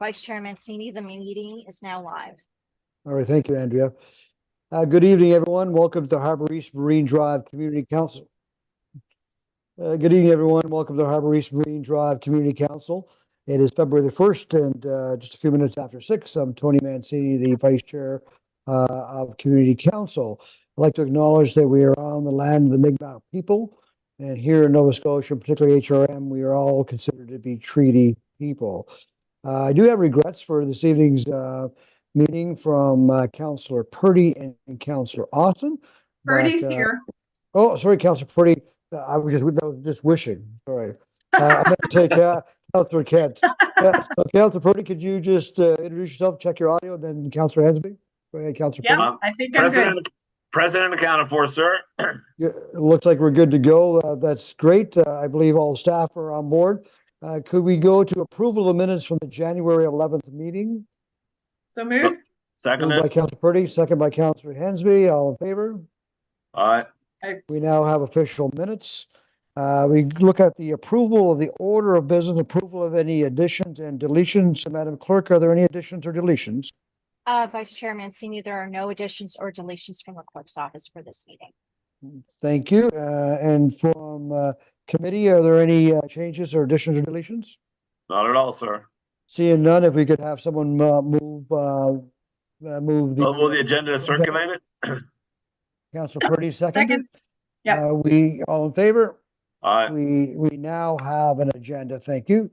Vice Chair Mancini, the meeting is now live. All right, thank you, Andrea. Good evening, everyone. Welcome to Harbour East Marine Drive Community Council. Good evening, everyone. Welcome to Harbour East Marine Drive Community Council. It is February the 1st and just a few minutes after 6. I'm Tony Mancini, the Vice Chair of Community Council. I'd like to acknowledge that we are on the land of the Mi'kmaq people. And here in Nova Scotia, particularly HRM, we are all considered to be treaty people. I do have regrets for this evening's meeting from Councillor Purdy and Councillor Austin. Purdy's here. Oh, sorry, Councillor Purdy. I was just wishing. Sorry. I meant to take Councillor Kent. So Councillor Purdy, could you just introduce yourself, check your audio, and then Councillor Hensby? Go ahead, Councillor Purdy. I think I'm good. President accounted for, sir. Yeah, it looks like we're good to go. That's great. I believe all staff are on board. Could we go to approval of the minutes from the January 11th meeting? So moved. Second. Moved by Councillor Purdy, second by Councillor Hensby. All in favor? Aye. We now have official minutes. We look at the approval of the order of business, approval of any additions and deletions. Madam Clerk, are there any additions or deletions? Vice Chair Mancini, there are no additions or deletions from the clerk's office for this meeting. Thank you. And from committee, are there any changes or additions or deletions? Not at all, sir. Seeing none, if we could have someone move the agenda to circulate it. Councillor Purdy, second. Yeah. We all in favor? Aye. We now have an agenda. Thank you.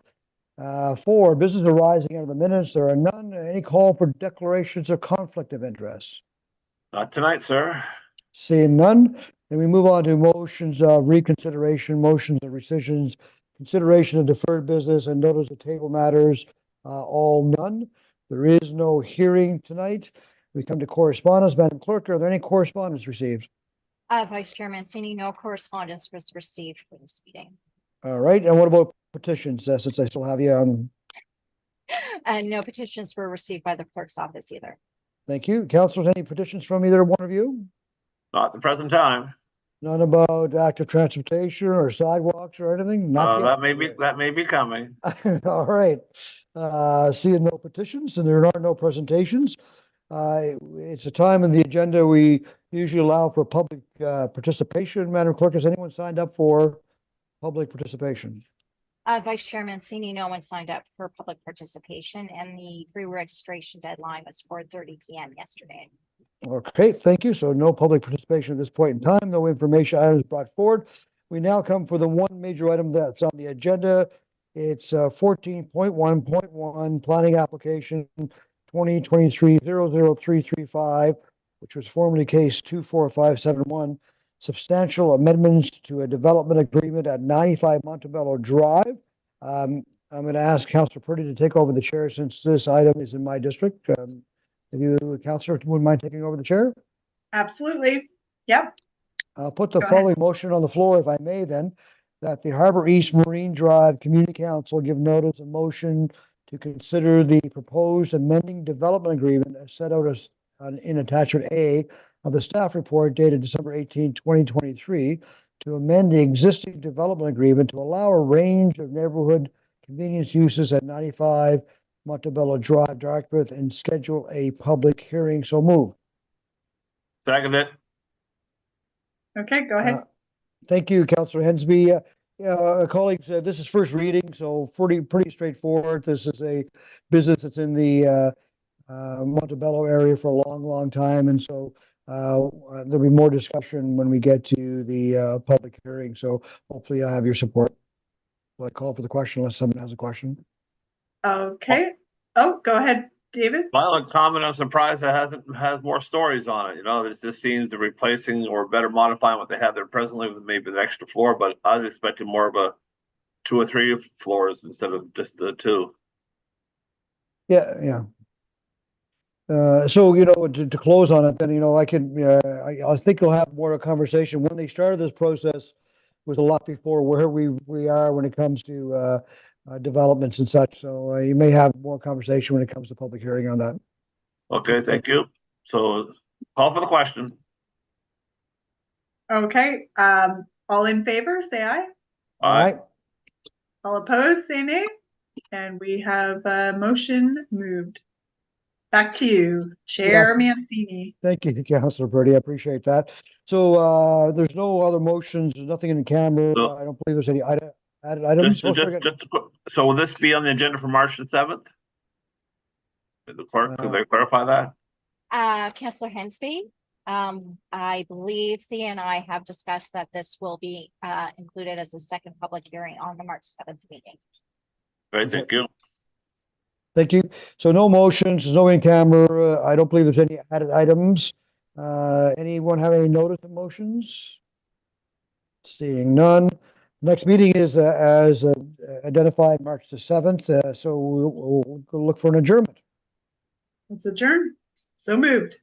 4, business arising out of the minutes. There are none. Any call for declarations of conflict of interest? Not tonight, sir. Seeing none, then we move on to motions of reconsideration, motions of rescissions, consideration of deferred business, and notice of table matters. All none. There is no hearing tonight. We come to correspondence. Madam Clerk, are there any correspondence received? Vice Chair Mancini, no correspondence was received for this meeting. All right. And what about petitions, since I still have you on? And no petitions were received by the clerk's office either. Thank you. Councilors, any petitions from either one of you? Not at the present time. None about active transportation or sidewalks or anything? Not yet. That may be coming. All right. Seeing no petitions and there are no presentations. It's a time in the agenda we usually allow for public participation. Madam Clerk, has anyone signed up for public participation? Vice Chair Mancini, no one signed up for public participation, and the pre-registration deadline was 4:30 p.m. yesterday. Okay, thank you. So no public participation at this point in time. No information items brought forward. We now come for the one major item that's on the agenda. It's 14.1.1 planning application 2023-00335, which was formerly case 24571, substantial amendments to a development agreement at 95 Montebello Drive. I'm going to ask Councillor Purdy to take over the chair since this item is in my district. If you, Councillor, wouldn't mind taking over the chair? Absolutely. Yep. I'll put the following motion on the floor, if I may, then, that the Harbour East Marine Drive Community Council give notice of motion to consider the proposed amending development agreement as set out as in attachment A of the staff report dated December 18, 2023, to amend the existing development agreement to allow a range of neighborhood convenience uses at 95 Montebello Drive, Dartmouth, and schedule a public hearing. So move. Second it. Okay, go ahead. Thank you, Councillor Hensby. Colleagues, this is first reading, so pretty straightforward. This is a business that's in the Montebello area for a long time, and so there'll be more discussion when we get to the public hearing. So hopefully I have your support. Will I call for the question unless someone has a question? Okay. Oh, go ahead, David. My only comment, I'm surprised it has more stories on it. You know, this seems to replacing or better modifying what they have there presently with maybe the extra floor, but I was expecting more of a 2 or 3 floors instead of just the 2. Yeah. So, to close on it, then, I think we'll have more of a conversation. When they started this process was a lot before where we are when it comes to developments and such. So you may have more conversation when it comes to public hearing on that. Okay, thank you. So call for the question. Okay. All in favor, say aye. Aye. All opposed, say nay. And we have a motion moved. Back to you, Chair Mancini. Thank you, Councillor Brady. I appreciate that. So there's no other motions, there's nothing in camera. No. I don't believe there's any added items. So will this be on the agenda for March the 7th? The clerk, could they clarify that? Councillor Hensby, I believe Thea and I have discussed that this will be included as a second public hearing on the March 7th meeting. Great, thank you. Thank you. So no motions, no in camera. I don't believe there's any added items. Anyone have any notice of motions? Seeing none. Next meeting is as identified March the 7th. So we'll go look for an adjournment. Let's adjourn. So moved.